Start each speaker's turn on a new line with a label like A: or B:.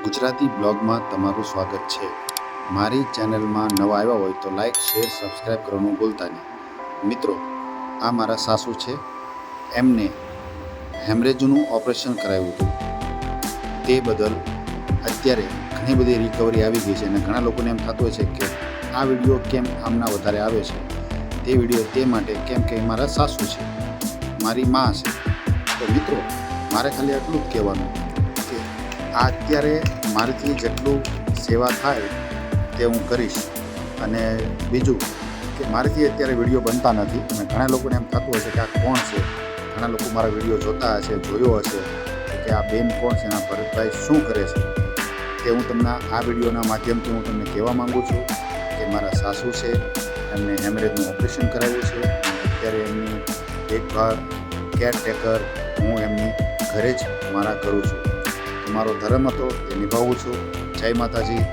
A: ગુજરાતી બ્લોગમાં તમારું સ્વાગત છે। મારી ચેનલમાં નવા આવ્યા હોય તો લાઈક શેર સબસ્ક્રાઈબ કરવાનું ભૂલતા નહીં। મિત્રો, આ મારા સાસુ છે। એમને હેમરેજનું ઓપરેશન કરાવ્યું હતું। તે બદલ અત્યારે ઘણી બધી રિકવરી આવી ગઈ છે અને ઘણા લોકોને એમ થતું હોય છે કે આ વિડીયો કેમ આમના વધારે આવે છે। તે વિડીયો તે માટે કેમ કે મારા સાસુ છે, મારી માં છે। તો મિત્રો, મારે ખાલી આટલું જ કહેવાનું કે આ અત્યારે મારીથી જેટલું સેવા થાય તે હું કરીશ। અને બીજું કે મારીથી અત્યારે વિડીયો બનતા નથી અને ઘણા લોકોને એમ થતું હશે કે આ કોણ છે। ઘણા લોકો મારા વિડીયો જોતા હશે, જોયો હશે કે આ બેન કોણ છે, આ ભરતભાઈ શું કરે છે। તે હું તમને આ વિડીયોના માધ્યમથી હું તમને કહેવા માગું છું કે મારા સાસુ છે, એમને હેમરેજનું ઓપરેશન કરાવ્યું છે અને અત્યારે એમની દેખભાળ કેરટેકર હું એમની ઘરે જ મારા કરું છું। મારો ધર્મ હતો એ નિભાવું છું। જય માતાજી।